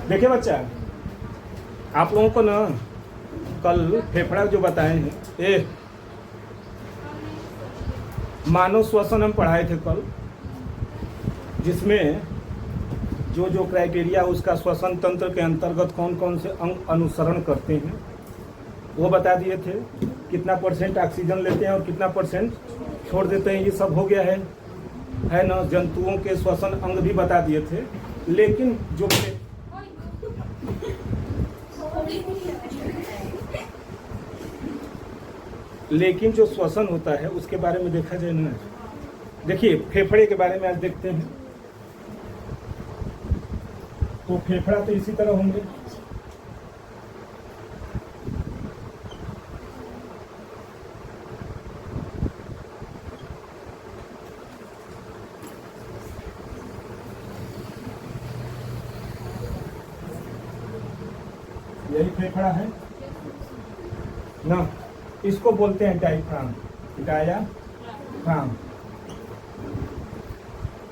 देखिए बच्चा, आप लोगों को ना कल फेफड़ा जो बताए हैं, ये मानव श्वसन हम पढ़ाए थे कल, जिसमें जो जो क्राइटेरिया उसका श्वसन तंत्र के अंतर्गत कौन कौन से अंग अनुसरण करते हैं वो बता दिए थे। कितना % ऑक्सीजन लेते हैं और कितना % छोड़ देते हैं, ये सब हो गया है ना। जंतुओं के श्वसन अंग भी बता दिए थे, लेकिन जो श्वसन होता है उसके बारे में देखा जाए ना। देखिए फेफड़े के बारे में आज देखते हैं। तो फेफड़ा तो इसी तरह होंगे, यही फेफड़ा है ना। इसको बोलते हैं डायफ्राम, डायाफ्राम।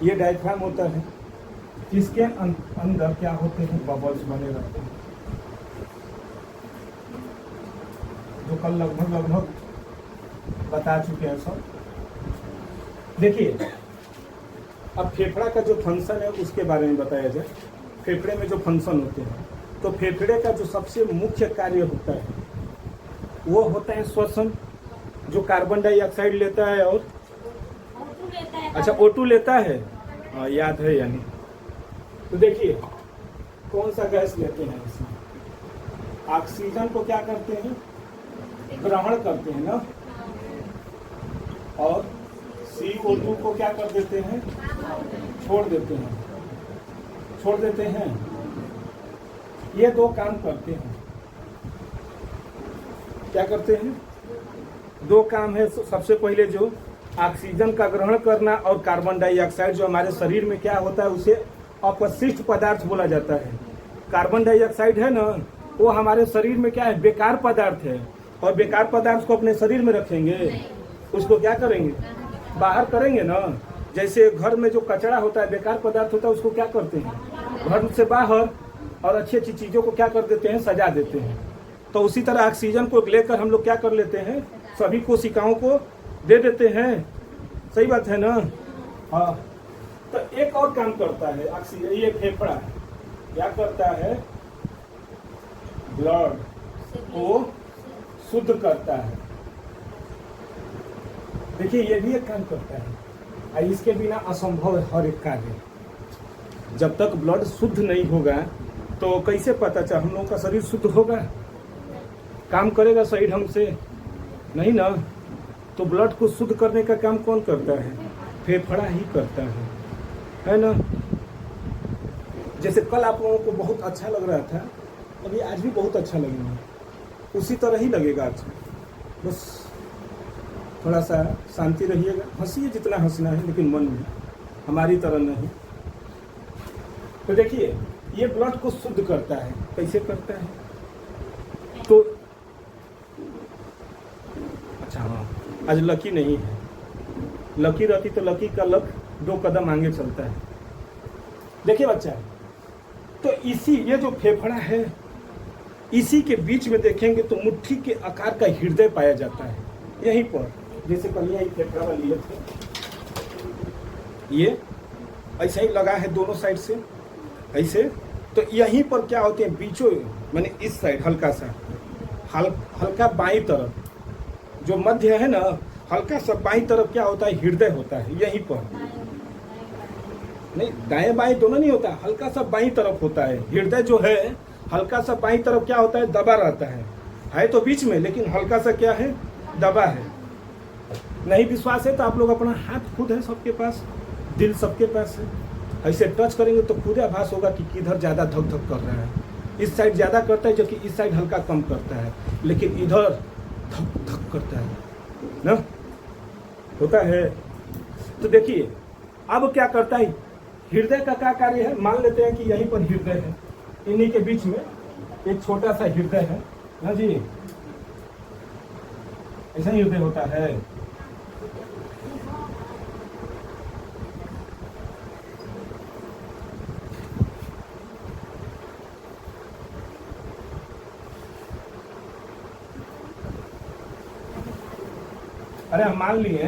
ये डायफ्राम होता है, इसके अंदर क्या होते हैं, बबल्स बने रहते हैं, जो कल लगभग बता चुके हैं सब। देखिए अब फेफड़ा का जो फंक्शन है उसके बारे में बताया जाए। फेफड़े में जो फंक्शन होते हैं, तो फेफड़े का जो सबसे मुख्य कार्य होता है वो होता है श्वसन, जो कार्बन डाइऑक्साइड लेता है और अच्छा O2 लेता है, हाँ याद है यानी। तो देखिए कौन सा गैस लेते हैं इसमें, ऑक्सीजन को क्या करते हैं, ग्रहण करते हैं ना, और CO2 को क्या कर देते हैं, छोड़ देते हैं। ये दो काम करते हैं, क्या करते हैं, दो काम है। सबसे पहले जो ऑक्सीजन का ग्रहण करना और कार्बन डाइऑक्साइड जो हमारे शरीर में क्या होता है उसे अपशिष्ट पदार्थ बोला जाता है। कार्बन डाइऑक्साइड है ना, वो हमारे शरीर में क्या है, बेकार पदार्थ है। और बेकार पदार्थ को अपने शरीर में रखेंगे, उसको क्या करेंगे, बाहर करेंगे ना। जैसे घर में जो कचरा होता है, बेकार पदार्थ होता है, उसको क्या करते हैं, घर से बाहर और अच्छी अच्छी चीज़ों को क्या कर देते हैं, सजा देते हैं। तो उसी तरह ऑक्सीजन को लेकर हम लोग क्या कर लेते हैं, सभी कोशिकाओं को दे देते हैं। सही बात है ना। हाँ, तो एक और काम करता है ऑक्सीजन, ये फेफड़ा क्या करता है, ब्लड को शुद्ध करता है। देखिए ये भी एक काम करता है, और इसके बिना असंभव है हर एक कार्य। जब तक ब्लड शुद्ध नहीं होगा तो कैसे पता चल हम लोगों का शरीर शुद्ध होगा, काम करेगा सही ढंग से, नहीं ना। तो ब्लड को शुद्ध करने का काम कौन करता है, फेफड़ा ही करता है ना। जैसे कल आप लोगों को बहुत अच्छा लग रहा था, अभी आज भी बहुत अच्छा लगेगा, उसी तरह ही लगेगा आज। बस थोड़ा सा शांति रहिएगा, हंसिए जितना हंसना है, लेकिन मन में, हमारी तरह नहीं। तो देखिए ये ब्लड को शुद्ध करता है, कैसे करता है, तो अच्छा हाँ, आज लकी नहीं है, लकी रहती तो लकी का लक 2 कदम आगे चलता है। देखिए बच्चा, तो इसी ये जो फेफड़ा है, इसी के बीच में देखेंगे तो मुट्ठी के आकार का हृदय पाया जाता है, यहीं पर। जैसे कल यही फेफड़ा लिए थे, ये ऐसा ही लगा है दोनों साइड से ऐसे। तो यहीं पर क्या होते हैं, बीचों माने इस साइड हल्का सा, हल्का बाईं तरफ जो मध्य है ना, हल्का सा बाईं तरफ क्या होता है, हृदय होता है यहीं पर। नहीं, दाएं बाएं दोनों नहीं होता, हल्का सा बाईं तरफ होता है हृदय जो है, हल्का सा बाईं तरफ क्या होता है, दबा रहता है तो बीच में, लेकिन हल्का सा क्या है, दबा है। नहीं विश्वास है तो आप लोग अपना हाथ खुद है सबके पास, दिल सबके पास है, ऐसे टच करेंगे तो खुद आभास होगा कि किधर ज़्यादा धक धक कर रहा है। इस साइड ज़्यादा करता है जबकि इस साइड हल्का कम करता है, लेकिन इधर धक धक करता है ना, होता है। तो देखिए अब क्या करता है, हृदय का क्या कार्य है, मान लेते हैं कि यहीं पर हृदय है, इन्हीं के बीच में एक छोटा सा हृदय है ना जी, ऐसा ही हृदय होता है। अरे हम मान लिए,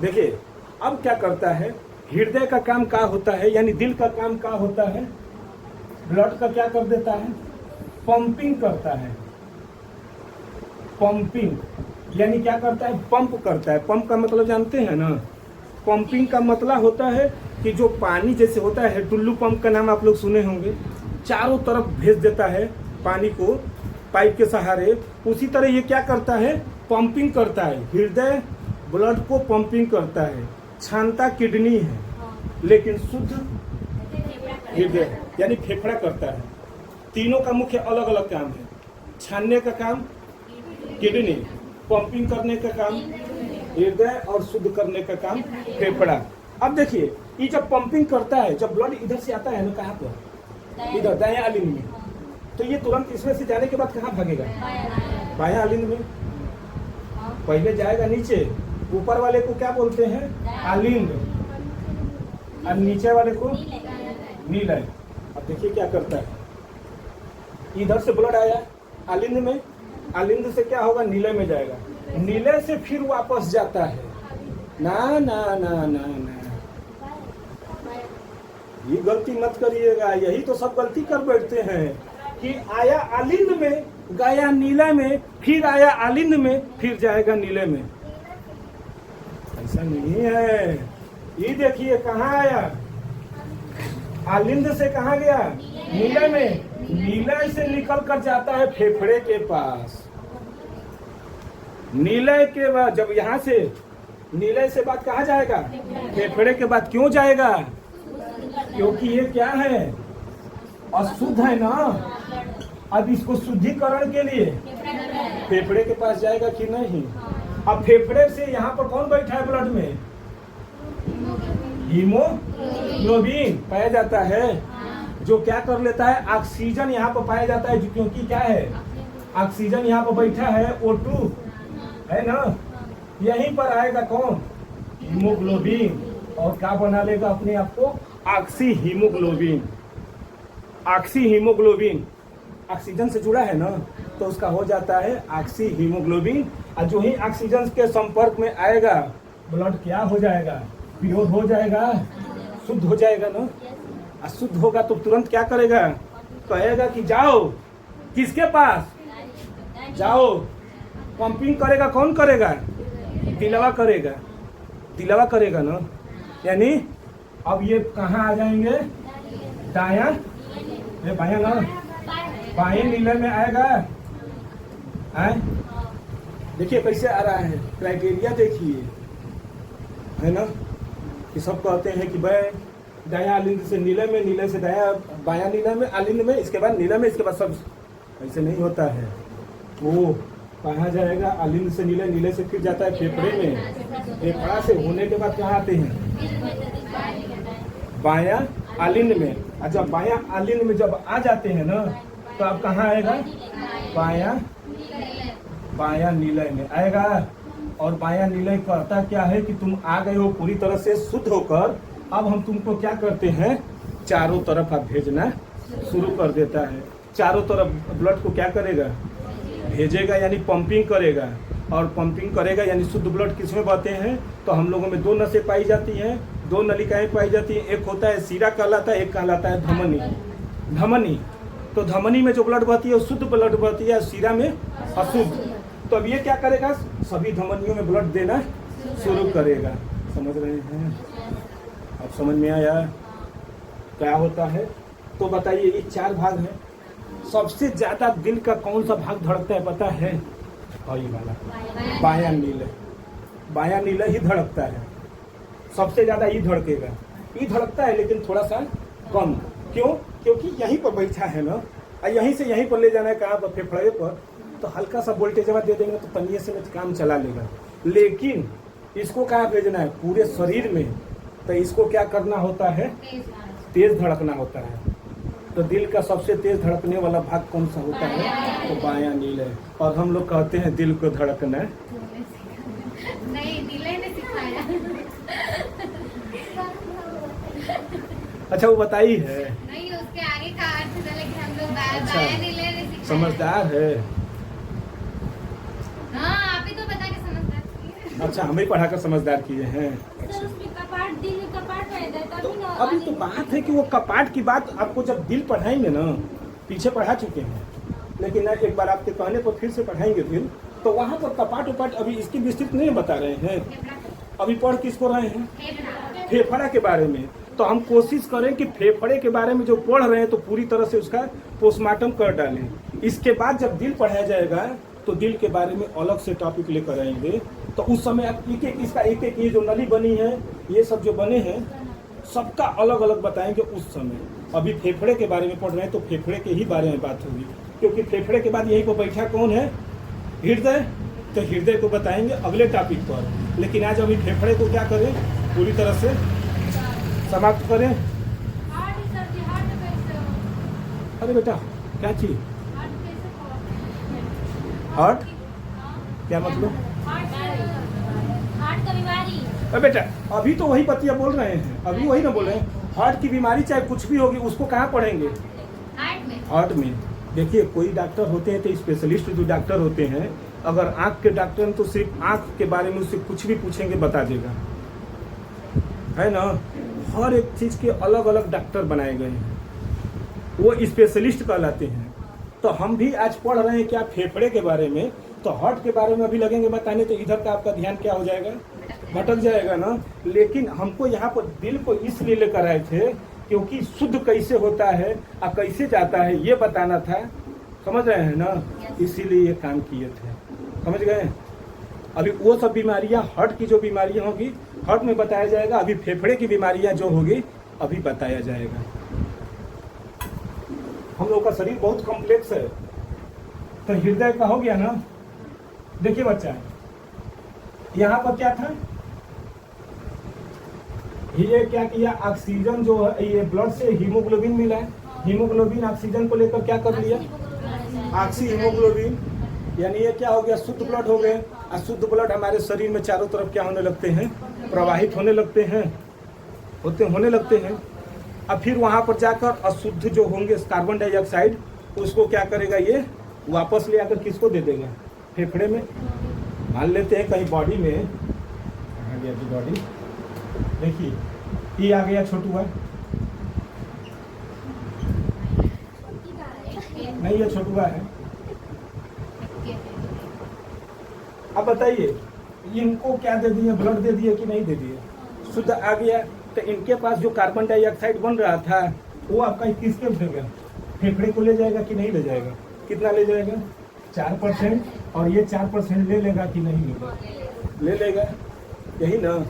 देखिए अब क्या करता है, हृदय का काम क्या होता है, यानी दिल का काम क्या होता है, ब्लड का क्या कर देता है, पंपिंग करता है। पंपिंग यानी क्या करता है, पंप करता है। पंप का मतलब जानते हैं ना, पंपिंग का मतलब होता है कि जो पानी जैसे होता है, टुल्लू पंप का नाम आप लोग सुने होंगे, चारों तरफ भेज देता है पानी को पाइप के सहारे। उसी तरह ये क्या करता है, पंपिंग करता है। हृदय ब्लड को पंपिंग करता है। छानता किडनी है, लेकिन शुद्ध हृदय यानी फेफड़ा करता है। तीनों का मुख्य अलग अलग काम है। छानने का काम किडनी, पंपिंग करने का काम हृदय और शुद्ध करने का काम फेफड़ा। अब देखिए ये जब पंपिंग करता है, जब ब्लड इधर से आता है ना, कहाँ पर, इधर दायां आलिंद में, तो ये तुरंत इसमें से जाने के बाद कहाँ भागेगा, बायां आलिंद में। पहले जाएगा नीचे, ऊपर वाले को क्या बोलते हैं, आलिंद, और नीचे वाले को नीलय। अब देखिए क्या करता है, इधर से ब्लड आया आलिंद में, आलिंद से क्या होगा, नीलय में जाएगा, नीलय से फिर वापस जाता है। ना ना ना ना ना, ये गलती मत करिएगा। यही तो सब गलती कर बैठते हैं कि आया आलिंद में, गया नीलय में, फिर आया आलिंद में, फिर जाएगा नीलय में। ऐसा नहीं है। ये देखिए कहाँ आया, आलिंद से कहाँ गया, नीलय में, नीलय से निकल कर जाता है फेफड़े के पास। नीलय के बाद जब यहाँ से, नीलय से बाद कहाँ जाएगा, फेफड़े के बाद। क्यों जाएगा, क्योंकि ये क्या है, अशुद्ध है ना। अब इसको शुद्धिकरण के लिए फेफड़े के पास जाएगा कि नहीं। अब फेफड़े से यहाँ पर कौन बैठा है ब्लड में, हीमोग्लोबिन पाया जाता है, जो क्या कर लेता है, ऑक्सीजन यहाँ पर पाया जाता है। क्योंकि क्या है, ऑक्सीजन यहाँ पर बैठा है, O2 है ना, यहीं पर आएगा कौन, हीमोग्लोबिन, और क्या बना लेगा अपने आप को, oxy haemoglobin. Oxy haemoglobin oxygen से जुड़ा है ना, तो उसका हो जाता है ऑक्सी हीमोग्लोबिन। और जो ही ऑक्सीजन के संपर्क में आएगा, ब्लड क्या हो जाएगा, प्योर हो जाएगा, शुद्ध हो जाएगा ना। अशुद्ध होगा तो तुरंत क्या करेगा, कहेगा कि जाओ किसके पास जाओ। पंपिंग करेगा कौन करेगा, दिलवा करेगा, दिलवा करेगा ना। यानी अब ये कहाँ आ जाएंगे, दायां, ये बायां ना, बाएं नीले में आएगा। देखिए कैसे आ रहा है, क्राइटेरिया देखिए, है ना, कि सब कहते हैं कि भाई दायां आलिंद से नीले में, नीले से दायां, बायां नीले में, आलिंद में, इसके बाद नीले में, इसके बाद सब। ऐसे नहीं होता है। वो कहाँ जाएगा, आलिंद से नीले, नीले से फिर जाता है फेफड़े में, फेफड़ा से होने के बाद कहाँ आते हैं, बायां आलिंद में। और जब बायां आलिंद में जब आ जाते हैं ना, तो अब कहाँ आएगा, बायां नीलय में आएगा। और बायां नीलय कहता क्या है कि तुम आ गए हो पूरी तरह से शुद्ध होकर, अब हम तुमको क्या करते हैं, चारों तरफ आप भेजना शुरू कर देता है। चारों तरफ ब्लड को क्या करेगा, भेजेगा, यानी पंपिंग करेगा। और पंपिंग करेगा यानी शुद्ध ब्लड किसमें बहते हैं, तो हम लोगों में दो नसें पाई जाती हैं, दो नलिकाएं पाई जाती हैं। एक होता है सीरा कहलाता है, एक कहलाता है धमनी। धमनी, तो धमनी में जो ब्लड बहती है वो शुद्ध ब्लड बहती है, सीरा में अशुद्ध। तो अब ये क्या करेगा, सभी धमनियों में ब्लड देना शुरू करेगा। समझ रहे हैं, अब समझ में आया क्या होता है। तो बताइए, ये चार भाग है। सबसे ज्यादा दिल का कौन सा भाग धड़कता है पता है, ये वाला बायां नीले, बायां नीले ही धड़कता है। सबसे ज्यादा ये धड़केगा, ये धड़कता है लेकिन थोड़ा सा कम। क्यों, क्योंकि यहीं पर बैठा है ना, और यहीं से यहीं पर ले जाना है, कहाँ पर, फेफड़े पर। तो हल्का सा वोल्टेज दे देंगे तो तनिए से काम चला लेगा। लेकिन इसको कहाँ भेजना है, पूरे शरीर में। तो इसको क्या करना होता है, तेज धड़कना होता है। तो दिल का सबसे तेज धड़कने वाला भाग कौन सा होता है, तो बायां नीले। और हम लोग कहते हैं दिल को धड़कना नहीं, नीले ने सिखाया। अच्छा वो बताई है, नहीं उसके आगे का अर्थ था, लेकिन हम लोग अच्छा। बायां नीले ने समझदार है। हाँ आप ही तो बता के समझदार किए। अच्छा, हमें पढ़ा कर समझदार किए हैं। सर उसमें कपाट दिल में कपाट रहता है तो तभी ना अभी तो बात है कि वो कपाट की बात आपको जब दिल पढ़ाएंगे ना, पीछे पढ़ा चुके हैं, लेकिन एक बार आपके कहने पर फिर से पढ़ाएंगे दिल, तो वहाँ पर कपाट उपाट अभी इसकी विस्तृत नहीं बता रहे हैं। अभी पढ़ किसको रहे हैं? फेफड़ा के बारे में। तो हम कोशिश करें कि फेफड़े के बारे में जो पढ़ रहे हैं तो पूरी तरह से उसका पोस्टमार्टम कर डालें। इसके बाद जब दिल पढ़ाया जाएगा तो दिल के बारे में अलग से टॉपिक लेकर आएंगे। तो उस समय आप एक एक इसका एक एक ये जो नली बनी है, ये सब जो बने हैं, सबका अलग अलग बताएंगे उस समय। अभी फेफड़े के बारे में पढ़ रहे हैं तो फेफड़े के ही बारे में बात होगी, क्योंकि फेफड़े के बाद यहीं पर बैठा कौन है? हृदय। तो हृदय को बताएंगे अगले टॉपिक पर। लेकिन आज अभी फेफड़े को क्या करें, पूरी तरह से समाप्त करें। हार्ट सर जी हार्ट कैसे अरे बेटा क्या चीज? हार्ट कैसे हार्ट क्या मतलब? हार्ट का बीमारी। अरे बेटा अभी तो वही बतिया बोल रहे हैं, अभी वही ना बोल रहे हैं। हार्ट की बीमारी चाहे कुछ भी होगी, उसको कहाँ पढ़ेंगे? हार्ट में। हार्ट में। देखिए कोई डॉक्टर होते हैं तो स्पेशलिस्ट जो डॉक्टर होते हैं, अगर आंख के डॉक्टर हैं तो सिर्फ आंख के बारे में उससे कुछ भी पूछेंगे बता देगा, है ना। हर एक चीज के अलग अलग डॉक्टर बनाए गए हैं, वो स्पेशलिस्ट कहलाते हैं। तो हम भी आज पढ़ रहे हैं क्या फेफड़े के बारे में, तो हार्ट के बारे में अभी लगेंगे बताने, तो इधर का आपका ध्यान क्या हो जाएगा? भटक जाएगा ना। लेकिन हमको यहाँ पर दिल को इसलिए लेकर आए थे क्योंकि शुद्ध कैसे होता है और कैसे जाता है ये बताना था। समझ रहे हैं ना, इसीलिए ये काम किए थे। समझ गए? अभी वो सब बीमारियां, हार्ट की जो बीमारियां होगी हार्ट में बताया जाएगा, अभी फेफड़े की बीमारियां जो होगी अभी बताया जाएगा। हम लोग का शरीर बहुत कॉम्प्लेक्स है। तो हृदय का हो गया ना। देखिए बच्चा, यहाँ पर क्या था, ये क्या किया, ऑक्सीजन जो है, ये ब्लड से हीमोग्लोबिन मिला है। हीमोग्लोबिन ऑक्सीजन को लेकर क्या कर लिया? ऑक्सी हीमोग्लोबिन, यानी ये क्या हो गया? शुद्ध ब्लड हो गए। और शुद्ध ब्लड हमारे शरीर में चारों तरफ क्या होने लगते हैं? प्रवाहित होने लगते हैं, होने लगते हैं। अब फिर वहां पर जाकर अशुद्ध जो होंगे कार्बन डाइऑक्साइड, उसको क्या करेगा? ये वापस ले आकर किसको दे देगा? फेफड़े में। मान लेते हैं कहीं बॉडी में आ गया, बॉडी देखिए ये आ गया छोटुआ, नहीं ये छोटुआ है। अब बताइए इनको क्या दे दिए? ब्लड दे दिए कि नहीं दे दिए? शुद्ध आ गया। तो इनके पास जो कार्बन डाइऑक्साइड बन रहा था वो आपका किसके देगा? फेफड़े को ले जाएगा कि नहीं ले जाएगा? कितना ले जाएगा? 4%। और ये 4% ले लेगा कि नहीं लेगा? ले लेगा, यही ना।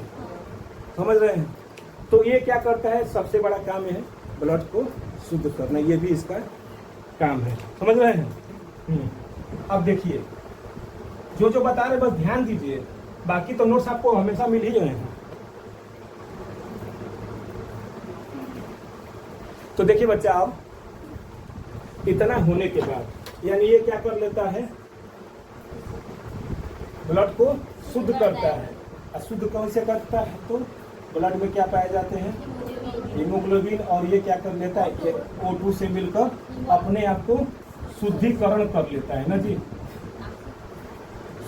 समझ रहे हैं? तो ये क्या करता है? सबसे बड़ा काम है ब्लड को शुद्ध करना, ये भी इसका काम है। समझ रहे हैं? अब देखिए जो जो बता रहे बस ध्यान दीजिए, बाकी तो नोट्स आपको हमेशा मिल ही रहे हैं। तो देखिए बच्चा, अब इतना होने के बाद यानी ये क्या कर लेता है? ब्लड को शुद्ध करता है। और शुद्ध कौन से करता है? तो ब्लड में क्या पाए जाते हैं? हीमोग्लोबिन। और ये क्या कर लेता है? O2 से मिलकर अपने आप को शुद्धिकरण कर लेता है ना जी।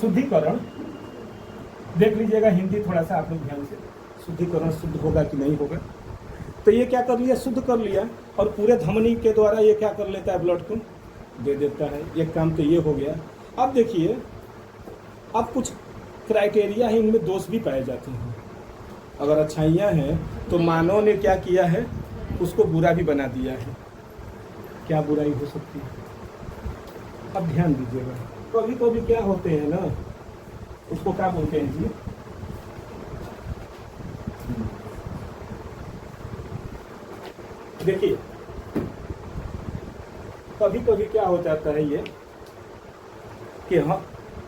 शुद्धिकरण देख लीजिएगा, हिंदी थोड़ा सा आप लोग ध्यान से। शुद्धिकरण शुद्ध होगा कि नहीं होगा? तो ये क्या कर लिया? शुद्ध कर लिया। और पूरे धमनी के द्वारा ये क्या कर लेता है? ब्लड को दे देता है। एक काम तो ये हो गया। अब देखिए, अब कुछ क्राइटेरिया है, इनमें दोष भी पाए जाते हैं। अगर अच्छाइयाँ हैं तो मानव ने क्या किया है? उसको बुरा भी बना दिया है। क्या बुराई हो सकती है? अब ध्यान दीजिएगा, कभी कभी क्या होते हैं ना, उसको क्या बोलते हैं जी? देखिए कभी कभी क्या हो जाता है ये कि हाँ,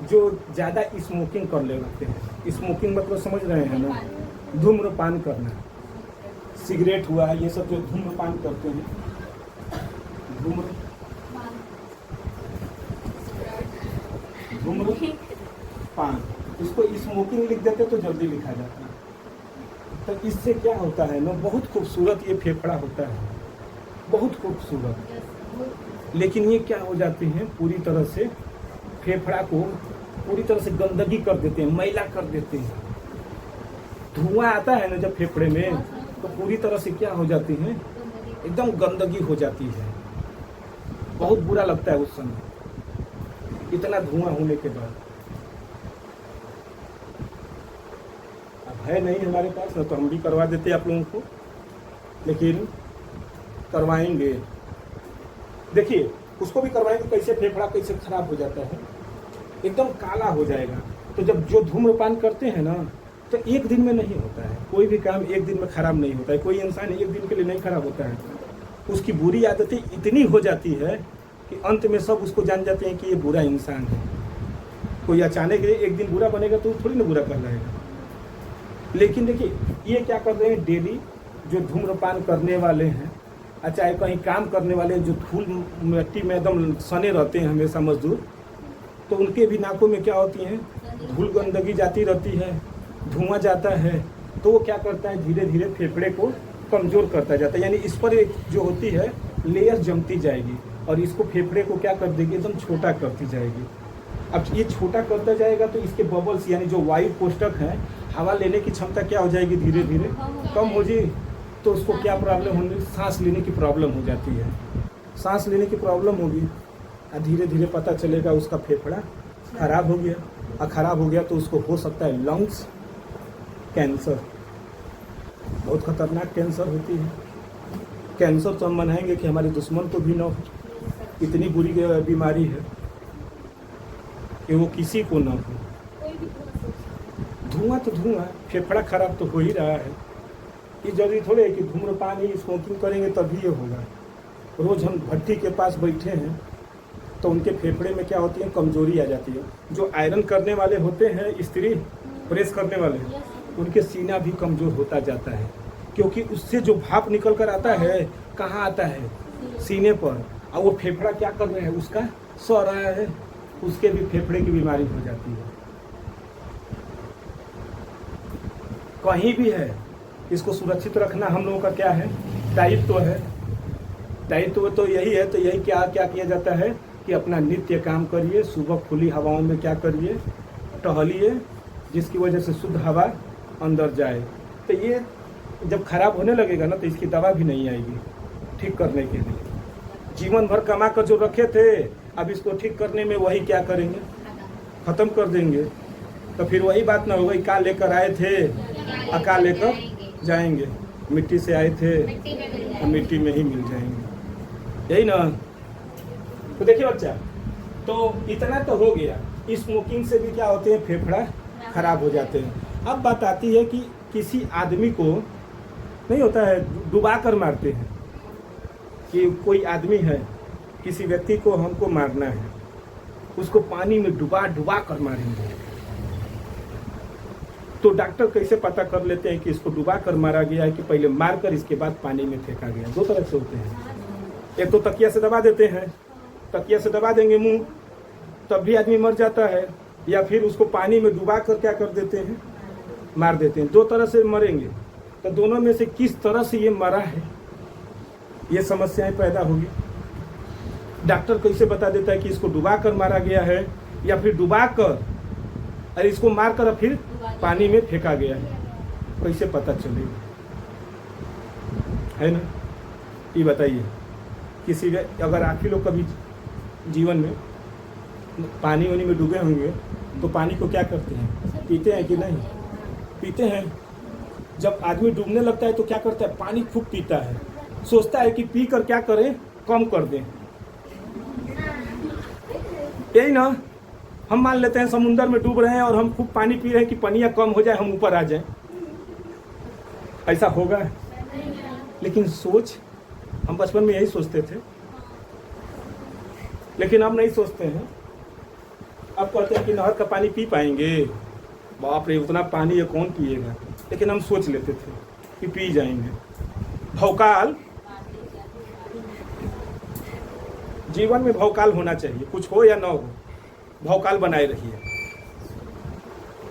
जो ज्यादा स्मोकिंग कर ले लगते हैं। स्मोकिंग मतलब समझ रहे हैं ना? धूम्रपान करना, सिगरेट हुआ, ये सब जो धूम्रपान करते हैं, धूम्रपान, इसको स्मोकिंग लिख देते तो जल्दी लिखा जाता है। तो इससे क्या होता है ना, बहुत खूबसूरत ये फेफड़ा होता है, बहुत खूबसूरत। लेकिन ये क्या हो जाते हैं, पूरी तरह से फेफड़ा को पूरी तरह से गंदगी कर देते हैं, मैला कर देते हैं। धुआं आता है ना जब फेफड़े में, तो पूरी तरह से क्या हो जाती है, एकदम गंदगी हो जाती है। बहुत बुरा लगता है उस समय इतना धुआं होने के बाद। अब है नहीं हमारे पास ना, तो हम भी करवा देते आप लोगों को, लेकिन करवाएंगे। देखिए उसको भी करवाएंगे, कैसे फेफड़ा कैसे खराब हो जाता है, एकदम काला हो जाएगा। तो जब जो धूम्रपान करते हैं ना, तो एक दिन में नहीं होता है कोई भी काम, एक दिन में खराब नहीं होता है। कोई इंसान एक दिन के लिए नहीं खराब होता है। उसकी बुरी आदतें इतनी हो जाती है कि अंत में सब उसको जान जाते हैं कि ये बुरा इंसान है। कोई अचानक एक दिन बुरा बनेगा तो थोड़ी ना बुरा कर लाएगा। लेकिन देखिए ये क्या कर रहे हैं, डेली जो धूम्रपान करने वाले हैं, चाहे कहीं काम करने वाले हैं, जो धूल मिट्टी में एकदम सने रहते हैं हमेशा मजदूर, तो उनके भी नाकों में क्या होती है, धूल गंदगी जाती रहती है, धुआं जाता है। तो वो क्या करता है, धीरे धीरे फेफड़े को कमज़ोर करता जाता है। यानी इस पर एक जो होती है लेयर जमती जाएगी और इसको फेफड़े को क्या कर देगी, एकदम छोटा करती जाएगी। अब ये छोटा करता जाएगा तो इसके बबल्स यानी जो वायु कोष्ठक हैं, हवा लेने की क्षमता क्या हो जाएगी, धीरे धीरे कम हो जाएगी। तो उसको क्या प्रॉब्लम होगी, सांस लेने की प्रॉब्लम हो जाती है। सांस लेने की प्रॉब्लम होगी और धीरे धीरे पता चलेगा उसका फेफड़ा खराब हो गया। और खराब हो गया तो उसको हो सकता है लंग्स कैंसर, बहुत खतरनाक कैंसर होती है। कैंसर तो हम मनाएंगे कि हमारे दुश्मन को भी न हो, इतनी बुरी बीमारी है कि वो किसी को न हो। धुआं तो धुआं, फेफड़ा खराब तो हो ही रहा है। ये जरूरी थोड़े है कि धूम्रपान ही स्मोकिंग करेंगे तभी ये होगा। रोज़ हम भट्टी के पास बैठे हैं तो उनके फेफड़े में क्या होती है, कमजोरी आ जाती है। जो आयरन करने वाले होते हैं, स्त्री प्रेस करने वाले, उनके सीना भी कमज़ोर होता जाता है, क्योंकि उससे जो भाप निकल कर आता है कहाँ आता है, सीने पर। और वो फेफड़ा क्या कर रहा है, उसका सो रहा है, उसके भी फेफड़े की बीमारी हो जाती है। कहीं भी है, इसको सुरक्षित रखना हम लोगों का क्या है, दायित्व है। दायित्व तो यही है। तो यही क्या क्या किया जाता है कि अपना नित्य काम करिए, सुबह खुली हवाओं में क्या करिए, टहलिए, जिसकी वजह से शुद्ध हवा अंदर जाए। तो ये जब खराब होने लगेगा ना, तो इसकी दवा भी नहीं आएगी ठीक करने के लिए। जीवन भर कमा कर जो रखे थे, अब इसको ठीक करने में वही क्या करेंगे, खत्म कर देंगे। तो फिर वही बात ना होगी, का लेकर आए थे अका लेकर जाएंगे। मिट्टी से आए थे तो मिट्टी में ही मिल जाएंगे, यही ना। तो देखिए बच्चा, तो इतना तो हो गया। स्मोकिंग से भी क्या होते हैं, फेफड़ा खराब हो जाते हैं। अब बात आती है कि किसी आदमी को नहीं होता है, डुबा कर मारते हैं कि कोई आदमी है, किसी व्यक्ति को हमको मारना है, उसको पानी में डुबा डुबा कर मारेंगे। तो डॉक्टर कैसे पता कर लेते हैं कि इसको डुबा कर मारा गया है कि पहले मार कर इसके बाद पानी में फेंका गया। दो तरह से होते हैं। एक तो तकिया से दबा देते हैं, तकिया से दबा देंगे मुंह, तब भी आदमी मर जाता है। या फिर उसको पानी में डुबा कर क्या कर देते हैं, मार देते हैं। दो तरह से मरेंगे। तो दोनों में से किस तरह से ये मरा है, ये समस्याएं पैदा होगी। डॉक्टर कैसे बता देता है कि इसको डुबा कर मारा गया है या फिर डुबा कर और इसको मार कर फिर पानी में फेंका गया है, कैसे पता चलेगा, है ना। ये बताइए, किसी अगर आप ही लोग कभी जीवन में पानी वानी में डूबे होंगे तो पानी को क्या करते हैं, पीते हैं कि नहीं, पीते हैं। जब आदमी डूबने लगता है तो क्या करता है, पानी खूब पीता है, सोचता है कि पी कर क्या करें, कम कर दें। यही ना, हम मान लेते हैं समुंदर में डूब रहे हैं और हम खूब पानी पी रहे हैं कि पनिया कम हो जाए, हम ऊपर आ जाएं। ऐसा होगा? लेकिन सोच, हम बचपन में यही सोचते थे, लेकिन अब नहीं सोचते हैं। अब कहते हैं कि नहर का पानी पी पाएंगे, बाप रे उतना पानी ये कौन पिएगा। लेकिन हम सोच लेते थे कि पी जाएंगे। भौकाल, जीवन में भौकाल होना चाहिए, कुछ हो या ना हो, भौकाल बनाए रहिए।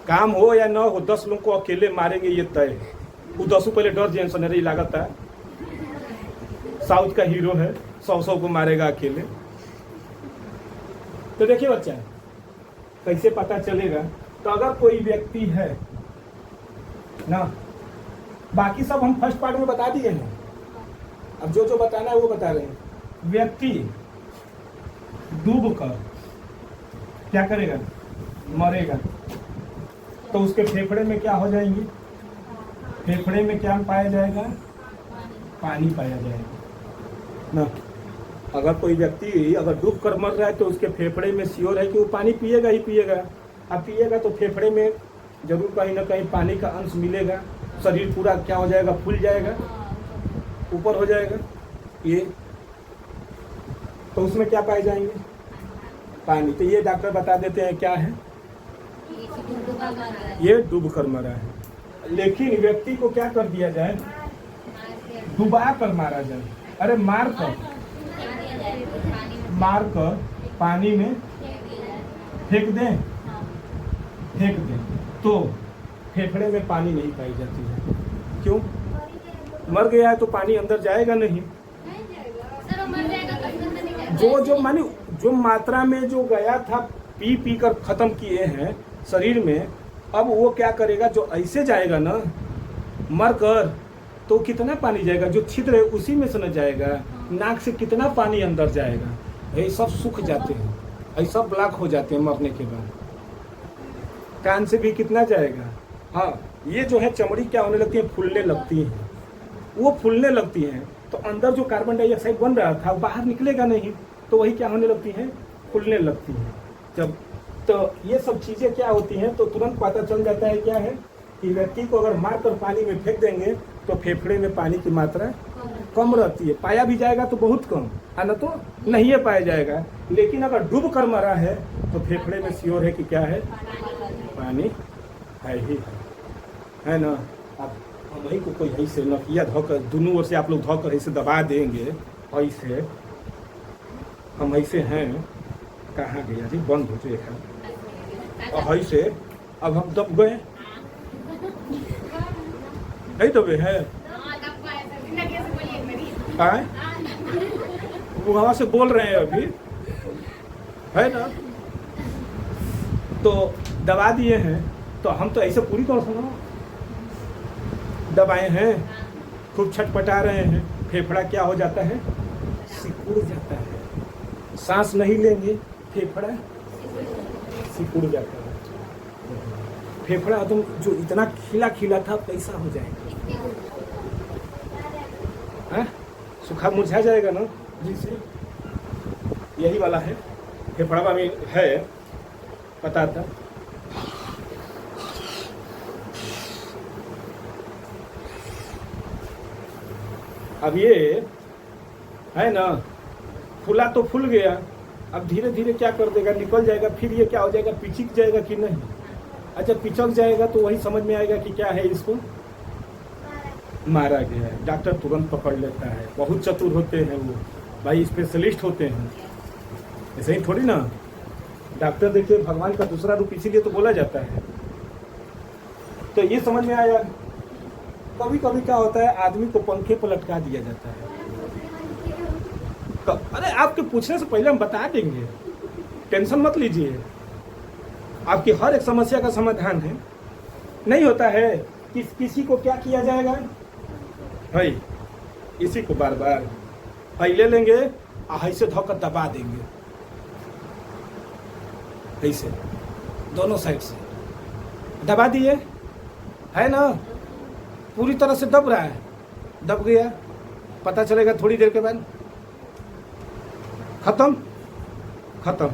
काम हो या ना हो, 10 लोग को अकेले मारेंगे ये तय है। वो 10 पहले डर जाए, सनरी लागत है, साउथ का हीरो है, 100 को मारेगा अकेले। तो देखिए बच्चा, कैसे पता चलेगा? तो अगर कोई व्यक्ति है ना, बाकी सब हम फर्स्ट पार्ट में बता दिए हैं, अब जो जो बताना है वो बता रहे हैं। व्यक्ति डूब कर क्या करेगा? मरेगा। तो उसके फेफड़े में क्या हो जाएंगे? फेफड़े में क्या पाया जाएगा? पानी पाया जाएगा ना। अगर कोई व्यक्ति अगर डूब कर मर रहा है तो उसके फेफड़े में श्योर है कि वो पानी पिएगा ही पिएगा। अब पिएगा तो फेफड़े में जरूर कहीं ना कहीं पानी का अंश मिलेगा। शरीर पूरा क्या हो जाएगा? फूल जाएगा, ऊपर हो जाएगा ये। तो उसमें क्या पाए जाएंगे? पानी। तो ये डॉक्टर बता देते हैं क्या है? ये डूब कर मरा है। लेकिन व्यक्ति को क्या कर दिया जाए? डुबा कर मारा जाए। अरे मार कर पानी में फेंक दें, तो फेफड़े में पानी नहीं पाई जाती है। क्यों? मर गया है तो पानी अंदर जाएगा नहीं। सर वो मर जाएगा तो अंदर नहीं जाएगा। जो मानी जो मात्रा में जो गया था पी कर खत्म किए हैं शरीर में, अब वो क्या करेगा? जो ऐसे जाएगा ना मर कर, तो कितना पानी जाएगा? जो छिद्र है उसी में से न जाएगा। नाक से कितना पानी अंदर जाएगा? ये सब सूख जाते हैं, ये सब ब्लॉक हो जाते हैं मरने के बाद। कान से भी कितना जाएगा? हाँ, ये जो है चमड़ी क्या होने लगती है? फूलने लगती है। वो फूलने लगती है तो अंदर जो कार्बन डाइऑक्साइड बन रहा था वो बाहर निकलेगा नहीं, तो वही क्या होने लगती है? फूलने लगती है। जब तो ये सब चीजें क्या होती हैं तो तुरंत पता चल जाता है क्या है कि व्यक्ति को अगर मार कर पानी में फेंक देंगे तो फेफड़े में पानी की मात्रा कम रहती है। पाया भी जाएगा तो बहुत कम, है ना, तो नहीं है पाया जाएगा। लेकिन अगर डूब कर मरा है तो फेफड़े में श्योर है कि क्या है? पानी है ही है ना। अब वही को कोई ऐसे नकिया धोकर दोनों ओर से आप लोग धोकर ऐसे दबा देंगे, ऐसे हम ऐसे हैं, कहाँ गया जी? बंद हो जाएगा ऐसे। अब हम दब गए, नहीं दबे हैं? आए वो वहां से बोल रहे हैं अभी, है ना। तो दबा दिए हैं तो हम तो ऐसे पूरी तरह से दबाए हैं, खूब छटपटा रहे हैं। फेफड़ा क्या हो जाता है? सिकुड़ जाता है। सांस नहीं लेंगे, फेफड़ा सिकुड़ जाता है। फेफड़ा एकदम जो इतना खिला खिला था कैसा हो जाएगा? हाँ? सूखा मुरझा जाएगा ना। जिसे यही वाला है, फेफड़ा में है, पता था। अब ये है ना, फूला तो फूल गया, अब धीरे धीरे क्या कर देगा? निकल जाएगा। फिर ये क्या हो जाएगा? पिचक जाएगा कि नहीं? अच्छा, पिचक जाएगा तो वही समझ में आएगा कि क्या है, इसको मारा गया है। डॉक्टर तुरंत पकड़ लेता है। बहुत चतुर होते हैं वो भाई, स्पेशलिस्ट होते हैं। ऐसे ही थोड़ी ना डॉक्टर, देखिए भगवान का दूसरा रूप इसीलिए तो बोला जाता है। तो ये समझ में आया। कभी कभी क्या होता है, आदमी को पंखे पर लटका दिया जाता है। तो अरे आपके पूछने से पहले हम बता देंगे, टेंशन मत लीजिए। आपकी हर एक समस्या का समाधान है। नहीं होता है कि किसी को क्या किया जाएगा भाई, इसी को बार बार भाई ले लेंगे, ऐसे धोकर दबा देंगे, ऐसे दोनों साइड से दबा दिए, है ना। पूरी तरह से दब रहा है, दब गया, पता चलेगा थोड़ी देर के बाद खत्म।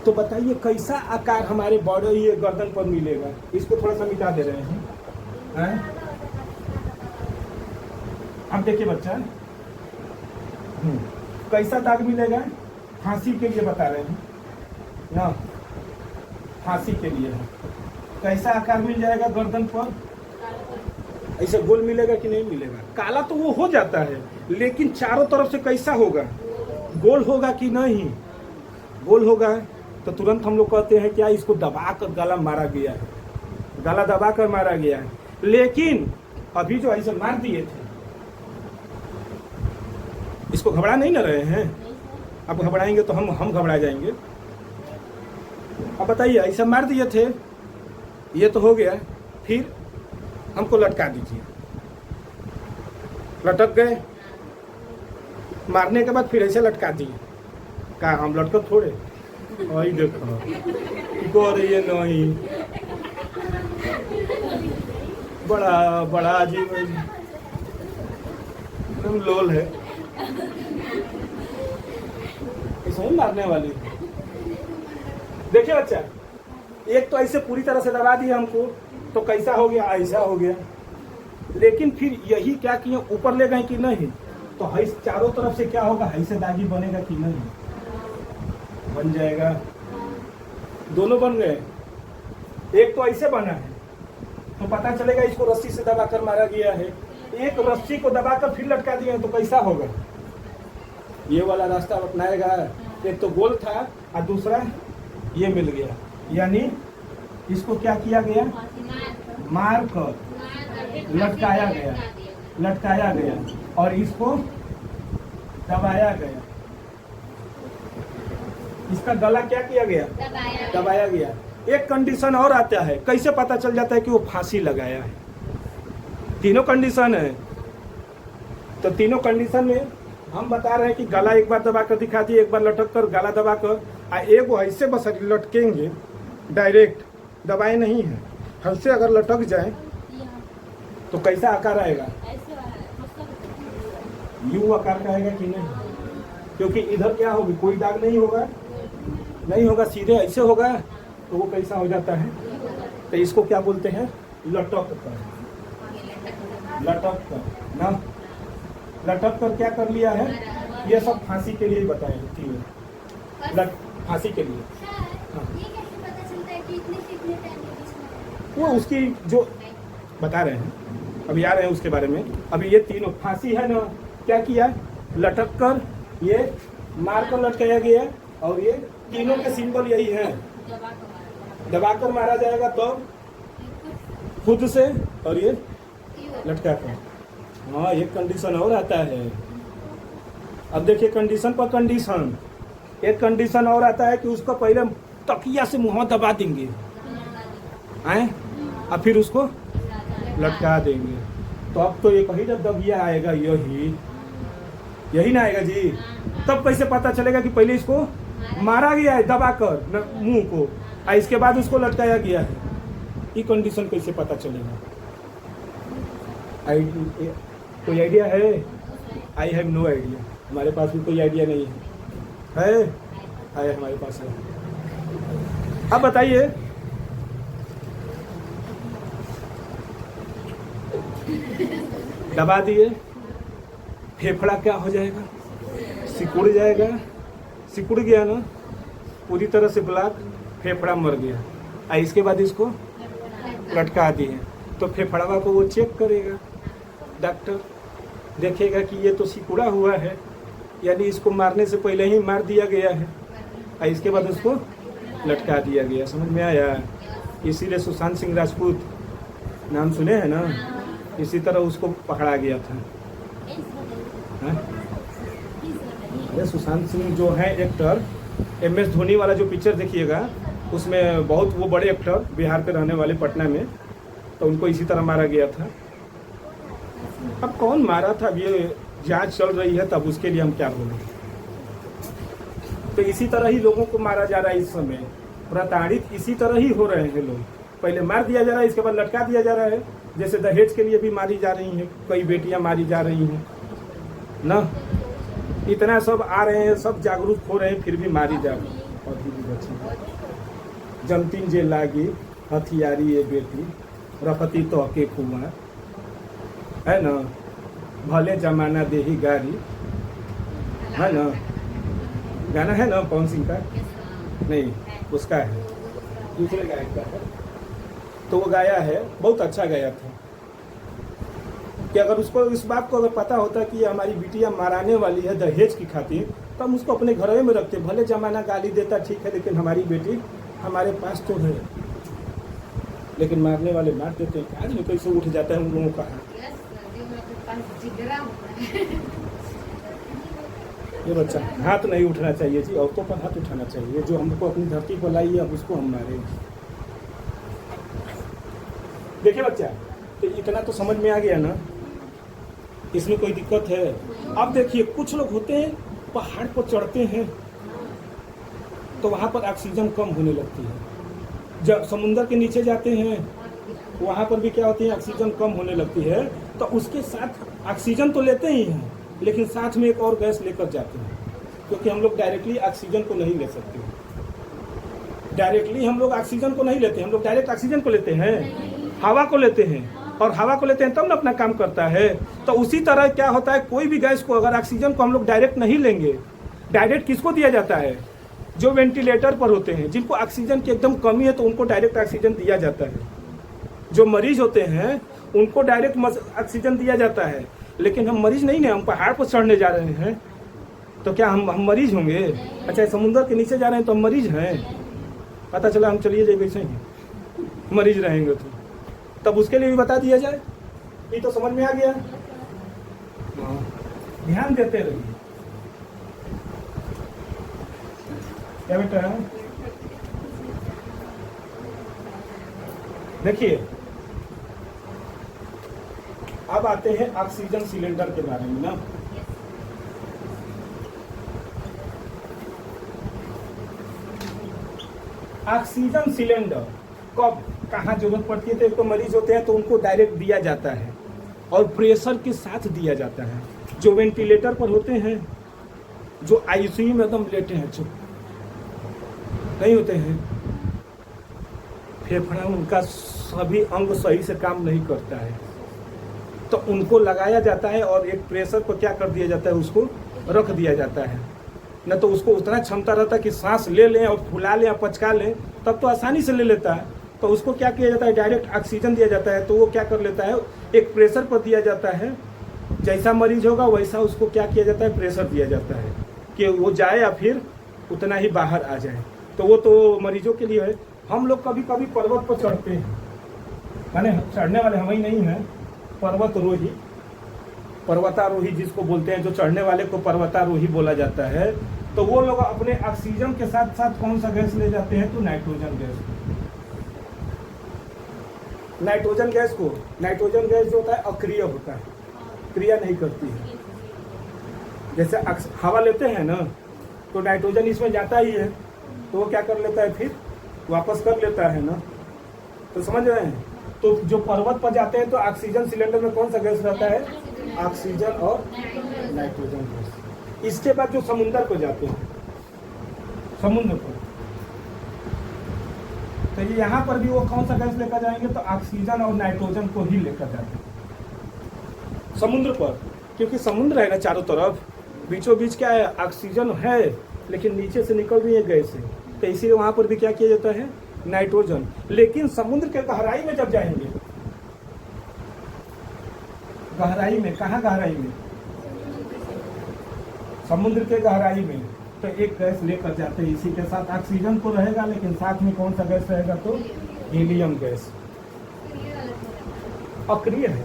तो बताइए कैसा आकार हमारे बॉडी ये गर्दन पर मिलेगा? इसको थोड़ा सा मिटा दे रहे हैं। अब देखिए बच्चा, कैसा दाग मिलेगा? फांसी के लिए बता रहे हैं ना, फांसी के लिए है। कैसा आकार मिल जाएगा गर्दन पर? ऐसे गोल मिलेगा कि नहीं मिलेगा? काला तो वो हो जाता है, लेकिन चारों तरफ से कैसा होगा? गोल होगा कि नहीं? गोल होगा तो तुरंत हम लोग कहते हैं क्या, इसको दबा कर गला मारा गया है, गला दबा कर मारा गया है। लेकिन अभी जो ऐसे मार दिए थे, इसको घबरा नहीं ना रहे हैं? आप घबराएंगे तो हम घबरा जाएंगे। अब बताइए, ऐसा मार दिए थे, ये तो हो गया, फिर हमको लटका दीजिए। लटक गए, मारने के बाद फिर ऐसे लटका दिए। कहा हम लटक थोड़े, वही देखो को रही है नहीं, बड़ा बड़ा अजीब है, एकदम लोल है, ऐसा ही मारने वाली। देखिए बच्चा, एक तो ऐसे पूरी तरह से दबा दिया हमको, तो कैसा हो गया, ऐसा हो गया। लेकिन फिर यही क्या किए, ऊपर ले गए कि नहीं, तो है चारों तरफ से क्या होगा, ऐसे दागी बनेगा कि नहीं, बन जाएगा। दोनों बन गए। एक तो ऐसे बना है, तो पता चलेगा इसको रस्सी से दबाकर मारा गया है। एक रस्सी को दबाकर फिर लटका दिए तो कैसा होगा, ये वाला रास्ता अपनाएगा। एक तो गोल था और दूसरा ये मिल गया, यानी इसको क्या किया गया, मार कर लटकाया गया, लटकाया गया और इसको दबाया गया। इसका गला क्या किया गया, दबाया गया। एक कंडीशन और आता है, कैसे पता चल जाता है कि वो फांसी लगाया है। तीनों कंडीशन है, तो तीनों कंडीशन में हम बता रहे हैं कि गला एक बार दबाकर दिखा दिए, एक बार लटक कर गला दबाकर, एक वो ऐसे बस लटकेंगे, डायरेक्ट दबाए नहीं है, ऐसे अगर लटक जाए तो कैसा आकार आएगा, यू आकार का आएगा कि नहीं, क्योंकि इधर क्या होगी, कोई दाग नहीं होगा, नहीं होगा, सीधे ऐसे होगा, तो वो कैसा हो जाता है। तो इसको क्या बोलते हैं, लटक कर, लटक कर ना, लटक कर क्या कर लिया है। ये सब फांसी के लिए बताए, फांसी के लिए। हाँ। ये कैसे पता चलता है कि इतने से इतने टाइम के बीच में? वो उसकी जो बता रहे हैं, अभी आ रहे हैं उसके बारे में। अभी ये तीनों फांसी है ना, क्या किया, लटक कर, ये मार कर लटकाया गया, और ये तीनों के सिंबल यही है, दबाकर मारा जाएगा तो खुद से, और ये लटका कर। हाँ, एक कंडीशन और आता है। अब देखिए कंडीशन पर कंडीशन, एक कंडीशन और आता है कि उसको पहले तकिया से मुंह दबा देंगे, आए, और फिर उसको लटका देंगे। तो अब तो एक ही जब दबिया आएगा, यही ना आएगा जी। तब कैसे पता चलेगा कि पहले इसको मारा गया है दबाकर मुंह को, और इसके बाद उसको लटकाया गया है। ये कंडीशन कैसे पता चलेगा, कोई आइडिया है? I have no idea. हमारे पास भी कोई आइडिया नहीं है, है हमारे पास है। अब बताइए, दबा दिए, फेफड़ा क्या हो जाएगा, सिकुड़ जाएगा, सिकुड़ गया ना पूरी तरह से ब्लॉक, फेफड़ा मर गया। और इसके बाद इसको लटका दिए, तो फेफड़वा को वो चेक करेगा, डॉक्टर देखेगा कि ये तो सिकुड़ा हुआ है, यानी इसको मारने से पहले ही मार दिया गया है, और इसके बाद उसको लटका दिया गया। समझ में आया? इसीलिए सुशांत सिंह राजपूत नाम सुने हैं ना, इसी तरह उसको पकड़ा गया था। अरे सुशांत सिंह जो है एक्टर, MS धोनी वाला जो पिक्चर देखिएगा, उसमें बहुत वो बड़े एक्टर बिहार के रहने वाले, पटना में, तो उनको इसी तरह मारा गया था। अब कौन मारा था, ये जांच चल रही है, तब उसके लिए हम क्या बोलें। तो इसी तरह ही लोगों को मारा जा रहा है इस समय, प्रताड़ित इसी तरह ही हो रहे हैं लोग। पहले मार दिया जा रहा है, इसके बाद लटका दिया जा रहा है। जैसे दहेज के लिए भी मारी जा रही हैं, कई बेटियां मारी जा रही हैं ना, इतना सब आ रहे हैं, सब जागरूक हो रहे हैं, फिर भी मारी जा रही है। जनतीन जे लागी हथियारी ये बेटी, रखती तो के कुआं, है ना, भले जमाना देही गारी, है ना, गाना है ना पवन सिंह का, नहीं उसका है, दूसरे गायक का है, तो वो गाया है, बहुत अच्छा गाया था। कि अगर उसको इस बात को अगर पता होता कि हमारी बिटिया माराने वाली है दहेज की खातिर, तो हम उसको अपने घर में रखते। भले जमाना गाली देता, ठीक है, लेकिन हमारी बेटी हमारे पास तो है। लेकिन मारने वाले मार देते हैं, आज कैसे उठ जाता है उन लोगों का हाथ। ये बच्चा हाथ नहीं उठना चाहिए जी, औरतों पर हाथ उठाना चाहिए। जो हमको अपनी धरती पर लाई है, अब उसको हम मारेंगे। देखिए बच्चा, तो इतना तो समझ में आ गया ना, इसमें कोई दिक्कत है? अब देखिए, कुछ लोग होते हैं पहाड़ पर चढ़ते हैं तो वहाँ पर ऑक्सीजन कम होने लगती है। जब समुद्र के नीचे जाते हैं वहाँ पर भी क्या होती है, ऑक्सीजन कम होने लगती है। तो उसके साथ ऑक्सीजन तो लेते ही हैं, लेकिन साथ में एक और गैस लेकर जाते हैं, क्योंकि हम लोग डायरेक्टली ऑक्सीजन को नहीं ले सकते। डायरेक्टली हम लोग ऑक्सीजन को नहीं लेते, हम लोग डायरेक्ट ऑक्सीजन को लेते हैं, हवा को लेते हैं, और हवा को लेते हैं तब ना अपना काम करता है। तो उसी तरह क्या होता है, कोई भी गैस को, अगर ऑक्सीजन को हम लोग डायरेक्ट नहीं लेंगे, डायरेक्ट किसको दिया जाता है? जो वेंटिलेटर पर होते हैं, जिनको ऑक्सीजन की एकदम कमी है, तो उनको डायरेक्ट ऑक्सीजन दिया जाता है। जो मरीज होते हैं उनको डायरेक्ट ऑक्सीजन दिया जाता है। लेकिन हम मरीज नहीं है, हम पहाड़ पर चढ़ने जा रहे हैं, तो क्या हम मरीज होंगे? अच्छा, समुद्र के नीचे जा रहे हैं तो हम मरीज हैं? पता चला हम चलिए जाए वैसे ही मरीज रहेंगे तो तब उसके लिए भी बता दिया जाए। ये तो समझ में आ गया। ध्यान देते रहिए। क्या बेटा? देखिए, अब आते हैं ऑक्सीजन सिलेंडर के बारे में ना। ऑक्सीजन सिलेंडर कब कहाँ जरूरत पड़ती है? तो एक तो मरीज होते हैं तो उनको डायरेक्ट दिया जाता है और प्रेशर के साथ दिया जाता है। जो वेंटिलेटर पर होते हैं, जो आईसीयू में एकदम लेटे हैं, चुप नहीं होते हैं, फेफड़ा उनका सभी अंग सही से काम नहीं करता है, तो उनको लगाया जाता है और एक प्रेशर को क्या कर दिया जाता है, उसको रख दिया जाता है। न तो उसको उतना क्षमता रहता है कि सांस ले लें और फुला लें और पचका लें, तब तो आसानी से ले लेता है। तो उसको क्या किया जाता है, डायरेक्ट ऑक्सीजन दिया जाता है। तो वो क्या कर लेता है, एक प्रेशर पर दिया जाता है। जैसा मरीज होगा वैसा उसको क्या किया जाता है, प्रेशर दिया जाता है कि वो जाए या फिर उतना ही बाहर आ जाए। तो वो तो मरीजों के लिए है। हम लोग कभी कभी पर्वत पर चढ़ते हैं, माने चढ़ने वाले हम ही नहीं हैं, पर्वतारोही, पर्वतारोही जिसको बोलते हैं, जो चढ़ने वाले को पर्वतारोही बोला जाता है। तो वो लोग अपने ऑक्सीजन के साथ साथ कौन सा गैस ले जाते हैं, तो नाइट्रोजन गैस। नाइट्रोजन गैस जो होता है अक्रिय होता है, क्रिया नहीं करती है। जैसे हवा लेते हैं ना, तो नाइट्रोजन इसमें जाता ही है, तो वो क्या कर लेता है, फिर वापस कर लेता है ना। तो समझ रहे हैं? तो जो पर्वत पर जाते हैं तो ऑक्सीजन सिलेंडर में कौन सा गैस रहता है, ऑक्सीजन और नाइट्रोजन गैस। इसके बाद जो समुद्र को जाते हैं, समुद्र को, तो यहाँ पर भी वो कौन सा गैस लेकर जाएंगे, तो ऑक्सीजन और नाइट्रोजन को ही लेकर जाते हैं समुद्र पर। क्योंकि समुद्र है ना चारों तरफ, बीचों बीच क्या है, ऑक्सीजन है, लेकिन नीचे से निकल रही है गैस है, तो इसीलिए वहां पर भी क्या किया जाता है, नाइट्रोजन। लेकिन समुद्र के गहराई में जब जाएंगे, गहराई में, कहाँ गहराई में, समुद्र के गहराई में, तो एक गैस लेकर जाते हैं। इसी के साथ ऑक्सीजन तो रहेगा, लेकिन साथ में कौन सा गैस रहेगा, तो हीलियम गैस। अक्रिय है,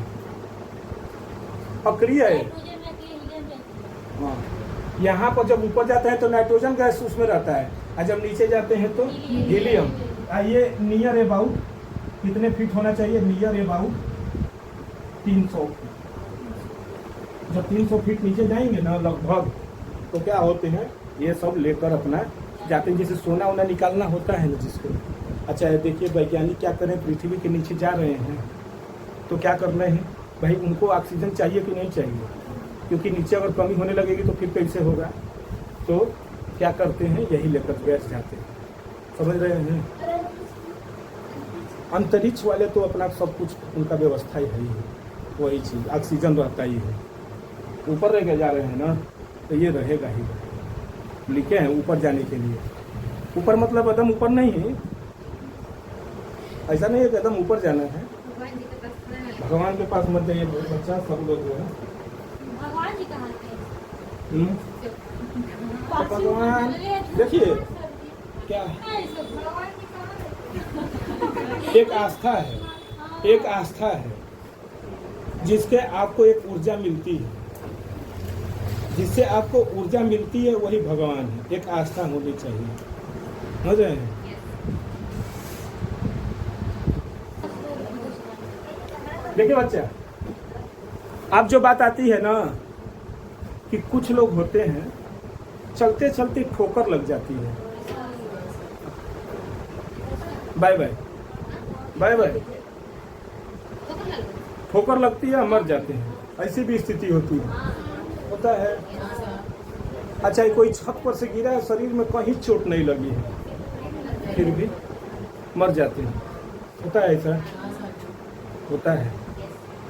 अक्रिय है। हाँ, यहाँ पर जब ऊपर जाते हैं तो नाइट्रोजन गैस उसमें रहता है, और जब नीचे जाते हैं तो हीलियम। ये नियर अबाउट कितने फीट होना चाहिए, नियर अबाउट 300 फीट। जब 300 फीट नीचे जाएंगे ना लगभग, तो क्या होते हैं, ये सब लेकर अपना जाते हैं। जैसे सोना वोना निकालना होता है ना जिसको। अच्छा देखिए, वैज्ञानिक क्या करें, पृथ्वी के नीचे जा रहे हैं तो क्या करना है भाई, उनको ऑक्सीजन चाहिए कि नहीं चाहिए, क्योंकि नीचे अगर कमी होने लगेगी तो फिर कैसे होगा। तो क्या करते हैं, यही लेकर गैस जाते हैं। समझ रहे हैं? अंतरिक्ष वाले तो अपना सब कुछ उनका व्यवस्था ही है, वही चीज़, ऑक्सीजन रहता ही है। ऊपर रह के जा रहे हैं ना, तो ये रहेगा ही, लिखे हैं ऊपर जाने के लिए। ऊपर मतलब एकदम ऊपर नहीं है, ऐसा नहीं है एकदम ऊपर जाना है। भगवान के पास मत जाइए बच्चा, सब लोग जो है भगवान जी कहाँ थे? भगवान देखिए क्या है, भगवान जी कहाँ थे? एक आस्था है, एक आस्था है जिसके आपको एक ऊर्जा मिलती है। जिससे आपको ऊर्जा मिलती है वही भगवान है। एक आस्था होनी चाहिए, समझ रहे हैं? देखिए बच्चा, अब जो बात आती है ना कि कुछ लोग होते हैं चलते चलते ठोकर लग जाती है, बाय बाय बाय बाय, ठोकर लगती है, मर जाते हैं, ऐसी भी स्थिति होती है, होता है। अच्छा, कोई छत पर से गिरा है, शरीर में कहीं चोट नहीं लगी है, फिर भी मर जाते हैं, होता है ऐसा, होता है।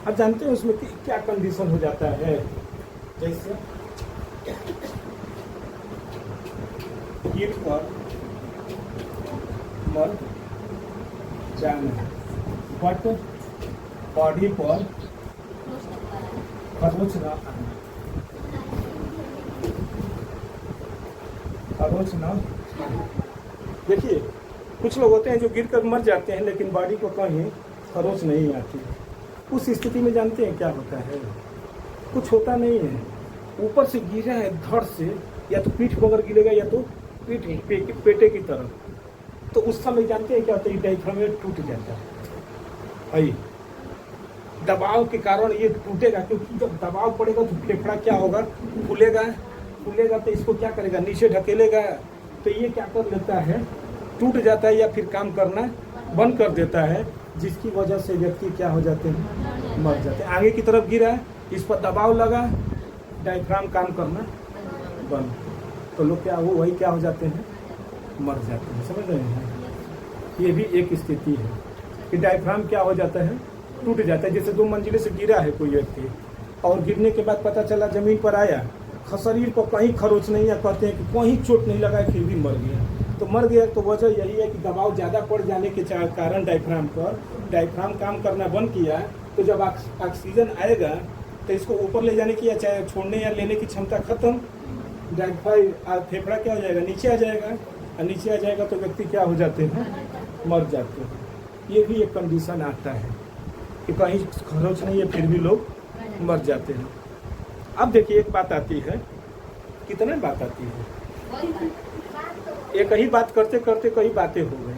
आप जानते हैं उसमें क्या कंडीशन हो जाता है? जैसे गिर पर मर जाना, बट बॉडी पर खरोच ना आना, खरोच ना आना। देखिए, कुछ लोग होते हैं जो गिर कर मर जाते हैं लेकिन बॉडी को कहीं खरोच नहीं आती। उस स्थिति में जानते हैं क्या होता है? कुछ होता नहीं है, ऊपर से गिरा है धड़ से, या तो पीठ पर गिरेगा या तो पेटे की तरफ, तो उस समय जानते हैं क्या होता है? डायफ्राम टूट जाता है। आई दबाव के कारण ये टूटेगा, क्योंकि जब दबाव पड़ेगा तो फेफड़ा क्या होगा? फूलेगा, फूलेगा तो इसको क्या करेगा? नीचे ढकेलेगा, तो ये क्या कर लेता है? टूट जाता है या फिर काम करना बंद कर देता है, जिसकी वजह से व्यक्ति क्या हो जाते हैं? मर जाते हैं। आगे की तरफ गिरा, इस पर दबाव लगा, डायफ्राम काम करना बंद, तो लोग क्या वो वही क्या हो जाते हैं? मर जाते हैं। समझ रहे हैं? ये भी एक स्थिति है कि डायफ्राम क्या हो जाता है? टूट जाता है। जैसे 2 मंजिले से गिरा है कोई व्यक्ति, और गिरने के बाद पता चला जमीन पर आया, शरीर को कहीं खरोच नहीं है, कहते हैं कि कहीं चोट नहीं लगा, फिर भी मर गया। तो मर गया तो वजह यही है कि दबाव ज़्यादा पड़ जाने के कारण डायफ्राम काम करना बंद किया। तो जब ऑक्सीजन आएगा तो इसको ऊपर ले जाने की या चाहे छोड़ने या लेने की क्षमता खत्म, फेफड़ा क्या हो जाएगा? नीचे आ जाएगा, और नीचे आ जाएगा तो व्यक्ति क्या हो जाते हैं? मर जाते हैं। ये भी एक कंडीशन आता है कि कहीं खरोच नहीं है फिर भी लोग मर जाते हैं। अब देखिए, एक बात आती है, कितने बात आती है, एक ही बात करते करते कई बातें हो गई।